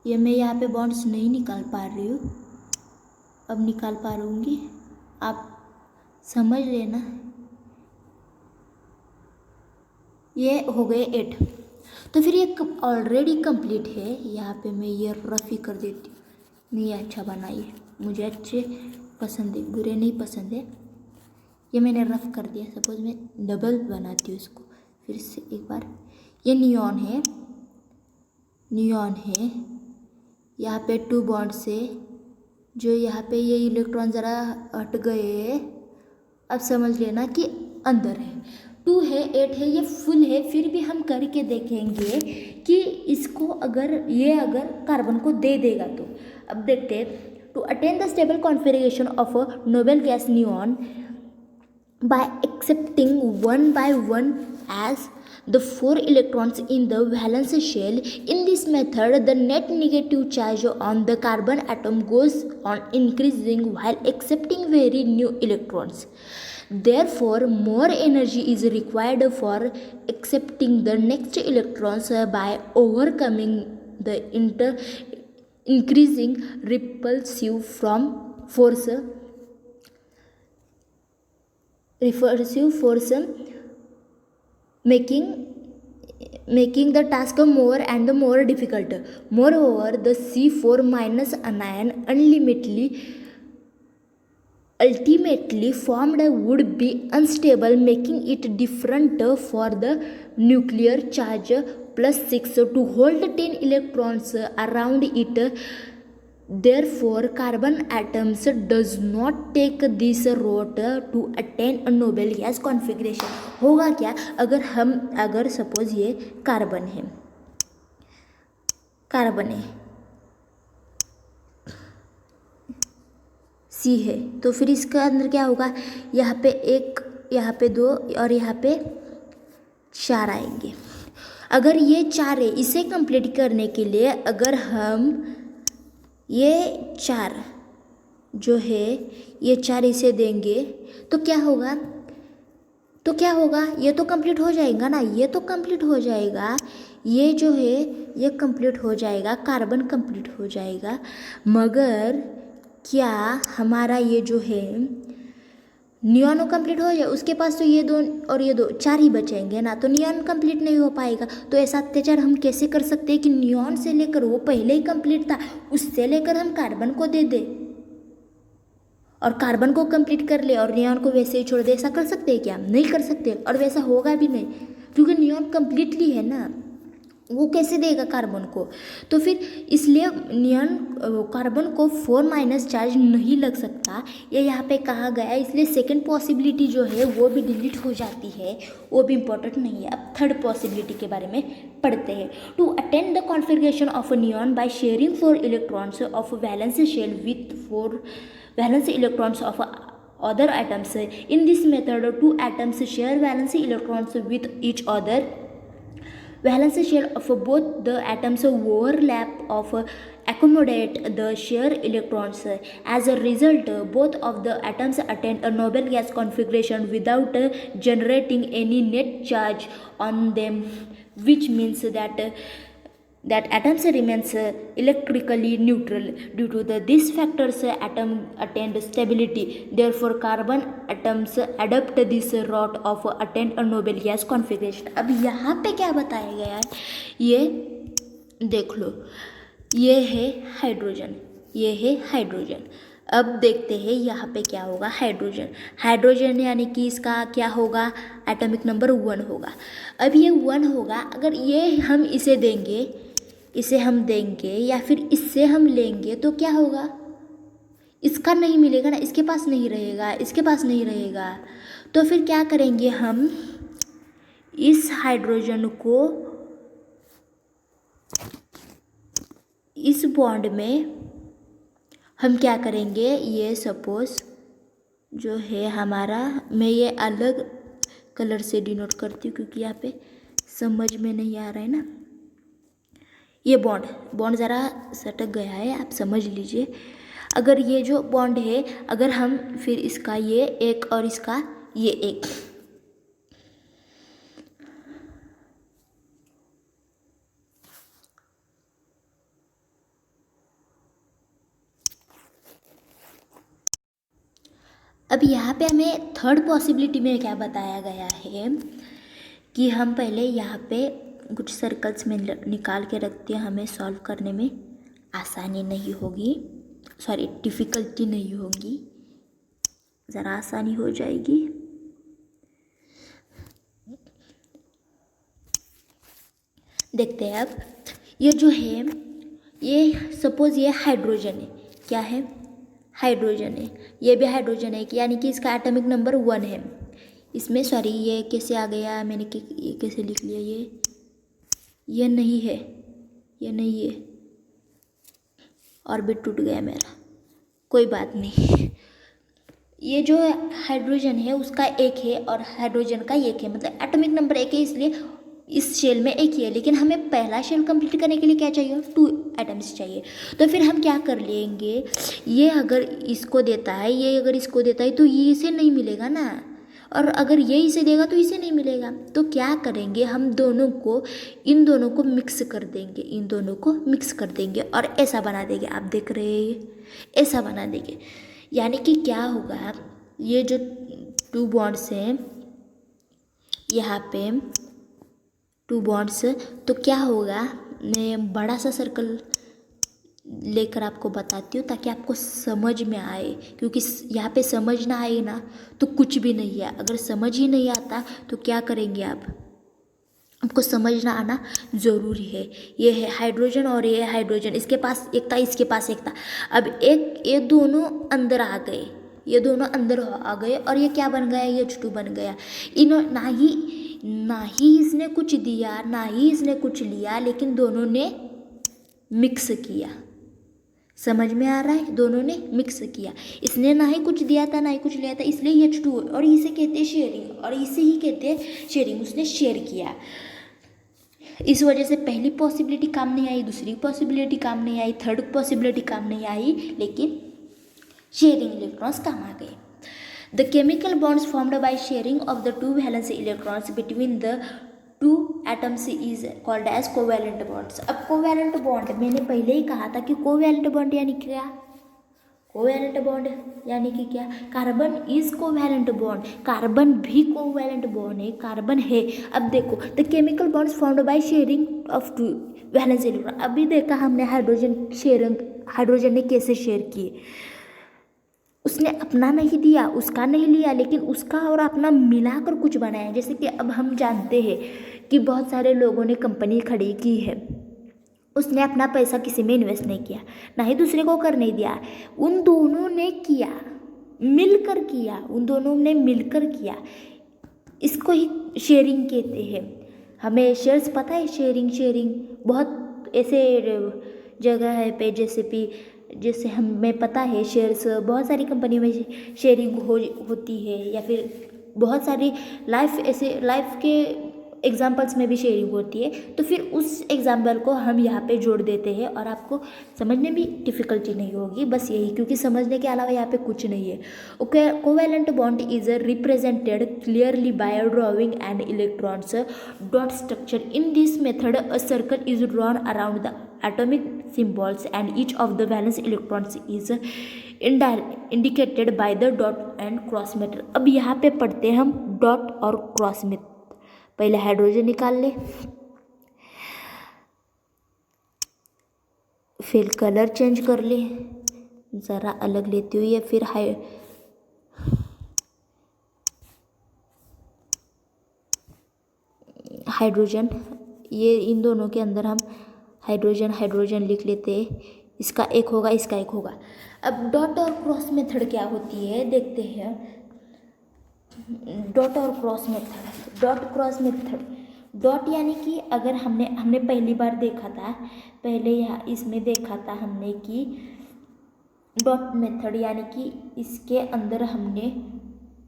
ये मैं यहाँ पे बॉन्ड्स नहीं निकाल पा रही हूँ, अब निकाल पा रहूँगी, आप समझ लेना। ये हो गए 8। तो फिर ये ऑलरेडी कंप्लीट है। यहाँ पे मैं ये रफ ही कर देती हूँ, नहीं अच्छा बनाइए, मुझे अच्छे पसंद है, बुरे नहीं पसंद है। ये मैंने रफ कर दिया। सपोज मैं डबल बनाती हूँ इसको फिर से एक बार। ये नियॉन है, नियॉन है, यहाँ पे 2 बॉन्ड से जो यहाँ पे ये इलेक्ट्रॉन ज़रा हट गए, अब समझ लेना कि अंदर है। 2 है, 8 है, ये फुल है। फिर भी हम करके देखेंगे कि इसको अगर कार्बन को दे देगा तो। अब देखते हैं। To attain the stable configuration of a noble gas neon by accepting one by one as the 4 electrons in the valence shell. In this method, the net negative charge on the carbon atom goes on increasing while accepting very new electrons. Therefore, more energy is required for accepting the next electrons by overcoming the increasing repulsive force, making the task more and more difficult. Moreover, the C4 minus anion ultimately formed would be unstable, making it different for the nuclear charge +6 to hold 10 electrons around it. Therefore, carbon atoms does not take this route to attain a noble gas configuration. होगा क्या, अगर suppose ये carbon है, C है, तो फिर इसके अंदर क्या होगा, यहाँ पे 1, यहाँ पे 2 और यहाँ पे 4 आएंगे। अगर ये 4 है, इसे कंप्लीट करने के लिए अगर हम ये 4 जो है, ये 4 इसे देंगे तो क्या होगा, ये तो कंप्लीट हो जाएगा ना, ये तो कंप्लीट हो जाएगा, ये जो है ये कंप्लीट हो जाएगा, कार्बन कंप्लीट हो जाएगा। मगर क्या हमारा ये जो है नियॉन कंप्लीट हो जाए, उसके पास तो ये 2 और ये 2 4 ही बचेंगे ना, तो नियॉन कंप्लीट नहीं हो पाएगा। तो ऐसा अत्याचार हम कैसे कर सकते हैं कि नियॉन से लेकर वो पहले ही कंप्लीट था, उससे लेकर हम कार्बन को दे दे, और कार्बन को कंप्लीट कर ले और नियॉन को वैसे ही छोड़ दे, ऐसा कर सकते हैं क्या? नहीं कर सकते, और वैसा होगा भी नहीं क्योंकि नियॉन कंप्लीटली है ना, वो कैसे देगा कार्बन को? तो फिर इसलिए नियॉन कार्बन को 4- चार्ज नहीं लग सकता, ये यहाँ पे कहा गया है। इसलिए सेकंड पॉसिबिलिटी जो है वो भी डिलीट हो जाती है, वो भी इम्पोर्टेंट नहीं है। अब थर्ड पॉसिबिलिटी के बारे में पढ़ते हैं। To attend the configuration of neon by sharing 4 electrons of valence shell with 4 valence electrons of other atoms. In this method, two atoms share valence electrons with each other. Valence shell of both the atoms overlap of accommodate the share electrons. As a result, both of the atoms attain a noble gas configuration without generating any net charge on them, which means that atoms remains electrically neutral. Due to these factors, atom attained stability. Therefore, carbon atoms adopt this route of attain a noble gas configuration. अब यहाँ पे क्या बताया गया है, ये देख लो, ये है हाइड्रोजन, ये है हाइड्रोजन। अब देखते हैं यहाँ पे क्या होगा। हाइड्रोजन, हाइड्रोजन यानी कि इसका क्या होगा, एटॉमिक नंबर 1 होगा। अब ये 1 होगा, अगर ये हम इसे देंगे, इसे हम देंगे या फिर इससे हम लेंगे तो क्या होगा, इसका नहीं मिलेगा ना, इसके पास नहीं रहेगा, इसके पास नहीं रहेगा। तो फिर क्या करेंगे हम, इस हाइड्रोजन को इस बॉन्ड में हम क्या करेंगे, ये सपोज जो है हमारा, मैं ये अलग कलर से डिनोट करती हूँ क्योंकि यहाँ पे समझ में नहीं आ रहा है ना। ये बॉन्ड ज़रा सटक गया है, आप समझ लीजिए। अगर ये जो बॉन्ड है, अगर हम फिर इसका ये एक और इसका ये एक, अब यहाँ पे हमें थर्ड पॉसिबिलिटी में क्या बताया गया है कि हम पहले यहाँ पे कुछ सर्कल्स में निकाल के रखते हैं, हमें सॉल्व करने में आसानी नहीं होगी, सॉरी डिफ़िकल्टी नहीं होगी, ज़रा आसानी हो जाएगी। देखते हैं अब, ये जो है, ये सपोज ये हाइड्रोजन है, क्या है, हाइड्रोजन है, ये भी हाइड्रोजन है, यानी कि इसका एटॉमिक नंबर 1 है। इसमें सॉरी ये कैसे आ गया, मैंने ये कैसे लिख लिया, ये नहीं है, ये नहीं है, ऑर्बिट टूट गया मेरा, कोई बात नहीं। ये जो हाइड्रोजन है उसका एक है और हाइड्रोजन का एक है, मतलब एटॉमिक नंबर 1 है, इसलिए इस शेल में एक ही है। लेकिन हमें पहला शेल कंप्लीट करने के लिए क्या चाहिए, 2 एटम्स चाहिए। तो फिर हम क्या कर लेंगे, ये अगर इसको देता है, ये अगर इसको देता है तो ये इसे नहीं मिलेगा ना, और अगर ये इसे देगा तो इसे नहीं मिलेगा। तो क्या करेंगे, हम दोनों को, इन दोनों को मिक्स कर देंगे, इन दोनों को मिक्स कर देंगे और ऐसा बना देंगे। आप देख रहे हैं, ऐसा बना देंगे। यानी कि क्या होगा, ये जो 2 बॉन्ड्स हैं यहाँ पे 2 बॉन्ड्स, तो क्या होगा, मैं बड़ा सा सर्कल लेकर आपको बताती हूँ ताकि आपको समझ में आए, क्योंकि यहाँ पे समझ ना आए ना तो कुछ भी नहीं है। अगर समझ ही नहीं आता तो क्या करेंगे आप, आपको समझना आना ज़रूरी है। ये है हाइड्रोजन और ये हाइड्रोजन, इसके पास एक था, इसके पास एक था। अब ये दोनों अंदर आ गए, ये दोनों अंदर आ गए और ये क्या बन गया, ये H2 बन गया। ना ही इसने कुछ दिया ना ही इसने कुछ लिया, लेकिन दोनों ने मिक्स किया। समझ में आ रहा है, दोनों ने मिक्स किया। इसने ना ही कुछ दिया था ना ही कुछ लिया था, इसलिए H2, और इसे कहते हैं शेयरिंग, और इसे ही कहते हैं शेयरिंग, उसने शेयर किया। इस वजह से पहली पॉसिबिलिटी काम नहीं आई, दूसरी पॉसिबिलिटी काम नहीं आई, थर्ड पॉसिबिलिटी काम नहीं आई, लेकिन शेयरिंग इलेक्ट्रॉन्स काम आ गए। The chemical bonds formed by sharing of the 2 valence electrons between the 2 atoms is called as covalent bonds. अब covalent bond मैंने पहले ही कहा था कि covalent bond यानी क्या, covalent bond यानी कि क्या, carbon is covalent bond, carbon भी कोवैलेंट बॉन्ड है, कार्बन है। अब देखो, the chemical bonds formed by sharing of 2 valence electron. अभी देखा हमने हाइड्रोजन ने कैसे शेयर किए, उसने अपना नहीं दिया, उसका नहीं लिया, लेकिन उसका और अपना मिलाकर कुछ बनाया। जैसे कि अब हम जानते हैं कि बहुत सारे लोगों ने कंपनी खड़ी की है, उसने अपना पैसा किसी में इन्वेस्ट नहीं किया, ना ही दूसरे को कर नहीं दिया, उन दोनों ने किया, मिलकर किया, उन दोनों ने मिलकर किया। इसको ही शेयरिंग कहते हैं। हमें शेयर्स पता है, शेयरिंग बहुत ऐसे जगह है पे, जैसे हमें पता है शेयर्स बहुत सारी कंपनी में शेयरिंग होती है, या फिर बहुत सारी लाइफ के एग्जाम्पल्स में भी शेयरिंग होती है। तो फिर उस एग्जाम्पल को हम यहाँ पे जोड़ देते हैं और आपको समझने में डिफ़िकल्टी नहीं होगी, बस यही, क्योंकि समझने के अलावा यहाँ पे कुछ नहीं है। Okay, covalent bond is represented clearly bye drawing and electrons dot structure. In this method a circle is drawn around the atomic symbols and each of the valence electrons is indicated by the dot and cross method। अब यहाँ पे पढ़ते हैं हम dot और cross method. पहले hydrogen निकाल ले, फिर कलर चेंज कर ले, ज़रा अलग लेती हुई है, फिर हाइड्रोजन, ये इन दोनों के अंदर हम हाइड्रोजन लिख लेते हैं, इसका एक होगा, इसका एक होगा। अब डॉट और क्रॉस मेथड क्या होती है देखते हैं। डॉट और cross method, dot cross method, dot यानी कि अगर हमने पहली बार देखा था, पहले यहाँ इसमें देखा था हमने कि डॉट मेथड यानी कि इसके अंदर हमने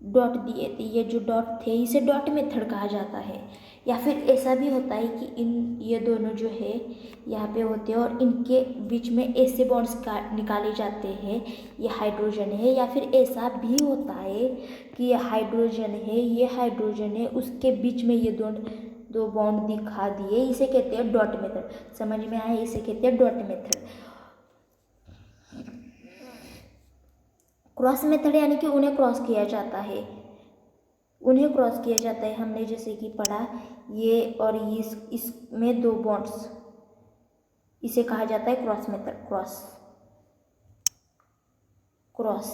डॉट दिए थे, ये जो डॉट थे इसे डॉट मेथड कहा जाता है। या फिर ऐसा भी होता है कि ये दोनों जो है यहाँ पे होते हैं और इनके बीच में ऐसे बॉन्ड्स निकाले जाते हैं, ये हाइड्रोजन है। या फिर ऐसा भी होता है कि ये हाइड्रोजन है, ये हाइड्रोजन है, उसके बीच में ये दो बॉन्ड दिखा दिए, इसे कहते हैं डॉट मेथड। समझ में आया, इसे कहते हैं डॉट मेथड। क्रॉस मेथड यानी कि उन्हें क्रॉस किया जाता है, उन्हें क्रॉस किया जाता है। हमने जैसे कि पढ़ा, ये और इसमें दो बॉन्ड्स, इसे कहा जाता है क्रॉस मेथड। क्रॉस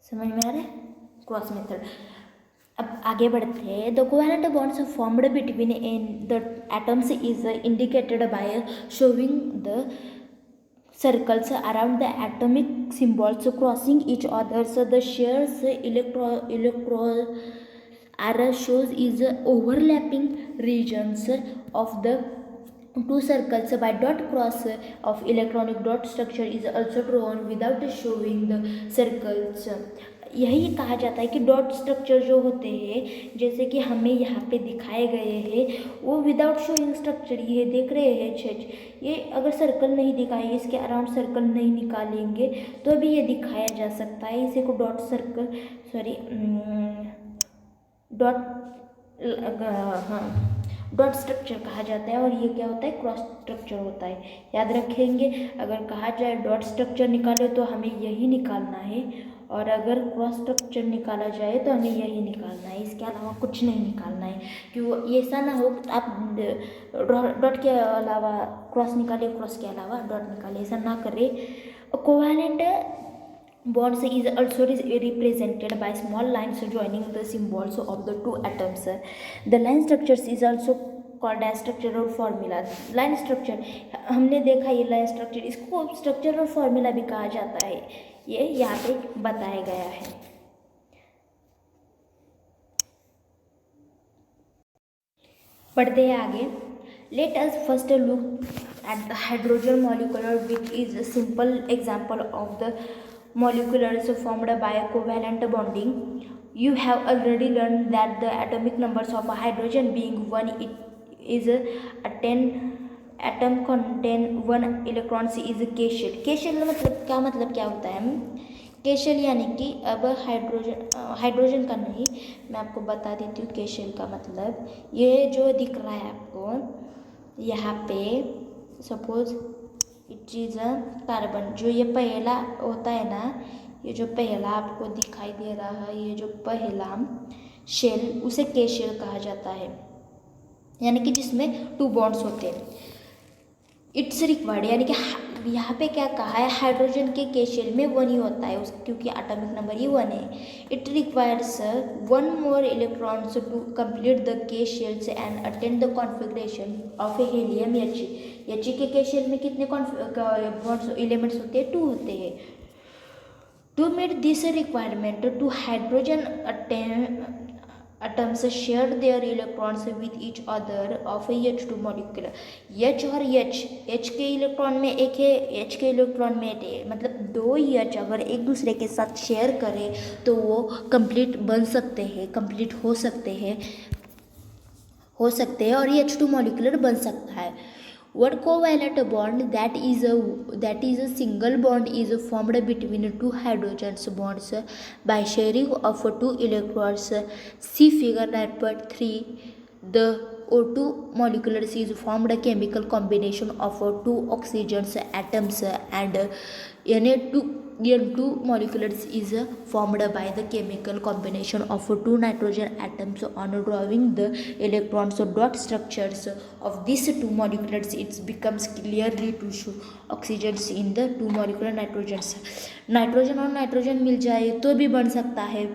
समझ में आ रहा है, क्रॉस मेथड। अब आगे बढ़ते हैं। The covalent bonds formed between the atoms is indicated by showing the circles around the atomic symbols crossing each other. So the shares electron are shows is overlapping regions of the two circles by dot cross of electronic dot structure is also drawn without showing the circles। यही कहा जाता है कि dot structure जो होते हैं, जैसे कि हमें यहाँ पे दिखाए गए हैं, वो विदाउट शोइंग स्ट्रक्चर, ये देख रहे हैं ये अगर सर्कल नहीं दिखाएंगे, इसके अराउंड सर्कल नहीं निकालेंगे तो भी ये दिखाया जा सकता है। इसी co dot circle dot structure कहा जाता है। और ये क्या होता है, क्रॉस स्ट्रक्चर होता है। याद रखेंगे, अगर कहा जाए डॉट स्ट्रक्चर निकालो तो हमें यही निकालना है, और अगर क्रॉस स्ट्रक्चर निकाला जाए तो हमें यही निकालना है, इसके अलावा कुछ नहीं निकालना है। क्यों ऐसा ना हो आप डॉट के अलावा क्रॉस निकाले, क्रॉस के अलावा डॉट निकाले, ऐसा ना करें। Covalent bonds is also represented by small lines joining the symbols of the two atoms. The line structures is also called as structural formula। Line structure हमने देखा, ये लाइन स्ट्रक्चर, इसको स्ट्रक्चरल फॉर्मूला भी कहा जाता है, ये यहाँ पे बताया गया है। बढ़ते हैं आगे। Let us first look at the hydrogen molecular which is a simple example of the molecules formed by covalent bonding। You have already learned that the atomic numbers of hydrogen being 1, it is a 10 atom contain 1 electrons is k shell। k shell मतलब क्या होता है, k shell यानी कि अब hydrogen का नहीं, मैं आपको बता देती हूँ k shell का मतलब। ये जो दिख रहा है आपको यहाँ पे, suppose it is a carbon, जो ये पहला होता है ना, ये जो पहला आपको दिखाई दे रहा है, ये जो पहला शेल, उसे के शेल कहा जाता है, यानी कि जिसमें 2 बॉन्ड्स होते हैं। इट्स रिक्वायर्ड यानी कि यहाँ पे क्या कहा है, हाइड्रोजन के के शेल में 1 ही होता है क्योंकि एटॉमिक नंबर ही 1 है। It requires 1 more electrons to complete the K shells and attain the configuration of a helium He। He के शेल में कितने बॉन्ड्स एलिमेंट्स होते हैं, 2 होते हैं। To meet this requirement, 2 hydrogen atoms share their electrons with each other of a H2 molecule। H और H के electron में एक है, H के इलेक्ट्रॉन में एक है, मतलब 2 H अगर एक दूसरे के साथ शेयर करें तो वो कंप्लीट बन सकते हैं, कंप्लीट हो सकते हैं और H2 मॉलिक्यूलर बन सकता है। One covalent bond that is a single bond is formed between 2 hydrogen bonds by sharing of 2 electrons। See figure 9.3। The O2 molecule is formed a chemical combination of 2 oxygen atoms and N2 molecules is formed by the chemical combination of 2 nitrogen atoms। On drawing the electrons dot structures of these 2 molecules, it becomes clearly to show oxygens in the 2 molecular nitrogens। Nitrogen और nitrogen मिल जाए तो भी बन सकता है,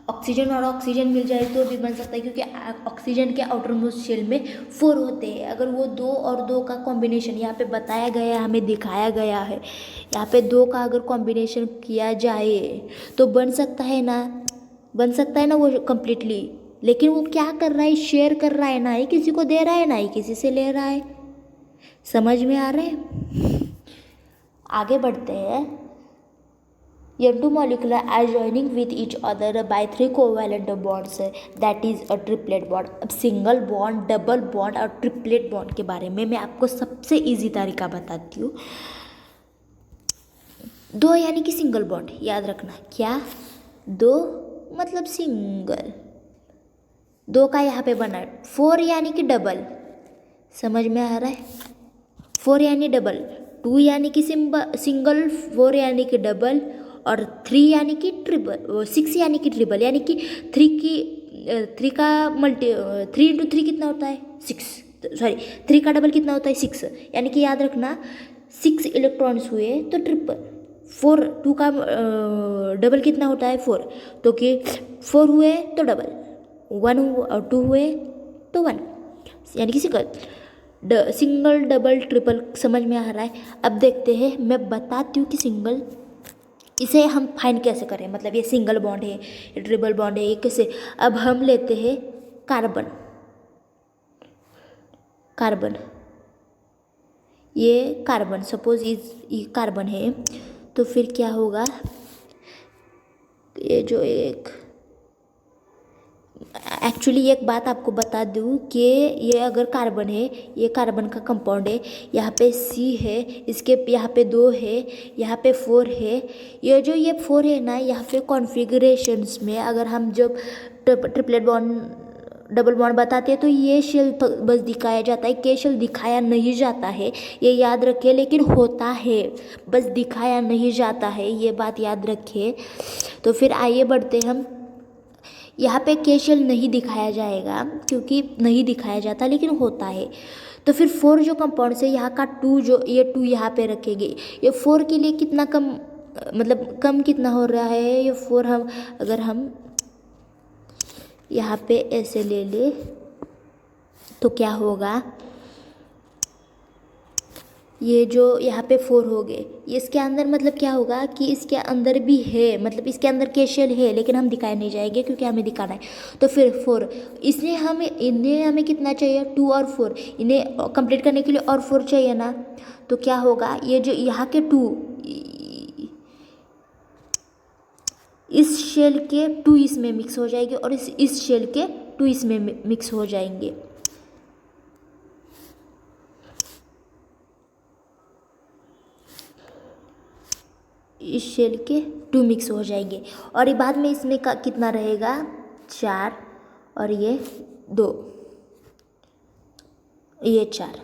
oxygen और oxygen मिल जाए तो भी बन सकता है, क्योंकि ऑक्सीजन के आउटर मोस्ट शेल में 4 होते हैं। अगर वो 2 और 2 का कॉम्बिनेशन यहाँ पे बताया गया है, हमें दिखाया गया है, यहाँ पे 2 का अगर कॉम्बिनेशन किया जाए तो बन सकता है ना वो कम्प्लीटली। लेकिन वो क्या कर रहा है, शेयर कर रहा है, ना ही किसी को दे रहा है ना ही किसी से ले रहा है। समझ में आ रहा है? आगे बढ़ते हैं। N2 molecule are joining with each other by 3 covalent bonds, that is a triplet bond। अब सिंगल बॉन्ड, डबल बॉन्ड और ट्रिपलेट बॉन्ड के बारे में मैं आपको सबसे इजी तरीका बताती हूँ। 2 यानी कि सिंगल बॉन्ड, याद रखना। क्या? 2 मतलब सिंगल, 2 का यहाँ पे बना है। 4 यानी कि डबल, समझ में आ रहा है? 4 यानी डबल, 2 यानी कि सिंगल, 4 यानी कि डबल और 3 यानी कि ट्रिपल, 6 यानी कि ट्रिपल, यानी कि 3 का मल्टी 3 इंटू 3 कितना होता है? 6। सॉरी, 3 का डबल कितना होता है? 6। यानी कि याद रखना 6 इलेक्ट्रॉन्स हुए तो ट्रिपल। 4 2 का डबल कितना होता है? 4। तो कि 4 हुए तो डबल, 2 हुए तो 1, यानी कि सिंगल डबल ट्रिपल। समझ में आ रहा है? अब देखते हैं, मैं बताती हूँ कि सिंगल इसे हम फाइंड कैसे करें। मतलब ये सिंगल बॉन्ड है, ये ट्रिपल बॉन्ड है, ये कैसे। अब हम लेते हैं कार्बन, ये कार्बन, सपोज ये कार्बन है, तो फिर क्या होगा, ये जो एक्चुअली एक बात आपको बता दूँ कि ये अगर कार्बन है, ये कार्बन का कंपाउंड है, यहाँ पे C है, इसके यहाँ पे 2 है, यहाँ पे 4 है। ये 4 है ना, यहाँ पे कॉन्फ़िगरेशंस में अगर हम जब ट्रिपलेट बॉन्ड, डबल बॉन्ड बताते हैं तो ये शेल बस दिखाया जाता है, के शेल दिखाया नहीं जाता है, ये याद रखिए। लेकिन होता है, बस दिखाया नहीं जाता है, ये बात याद रखिए। तो फिर आइए बढ़ते हम। यहाँ पे के शेल नहीं दिखाया जाएगा क्योंकि नहीं दिखाया जाता, लेकिन होता है। तो फिर 4 जो कंपाउंड से यहाँ का 2, जो ये 2 यहाँ पे रखेंगे, ये 4 के लिए कितना कम, मतलब कम कितना हो रहा है ये 4। हम अगर हम यहाँ पे ऐसे ले ले तो क्या होगा, ये जो यहाँ पे 4 हो गए, इसके अंदर मतलब क्या होगा कि इसके अंदर भी है, मतलब इसके अंदर के शेल है, लेकिन हम दिखाए नहीं जाएंगे क्योंकि हमें दिखाना है। तो फिर 4, इन्हें हमें कितना चाहिए? 2 और 4, इन्हें कंप्लीट करने के लिए और 4 चाहिए ना। तो क्या होगा, ये जो यहाँ के 2, इस शेल के 2 इसमें मिक्स हो जाएंगे और इस शेल के 2 इसमें मिक्स हो जाएंगे। इस शेल के 2 मिक्स हो जाएंगे और ये बाद में इसमें कितना रहेगा? 4 और ये 2, ये 4।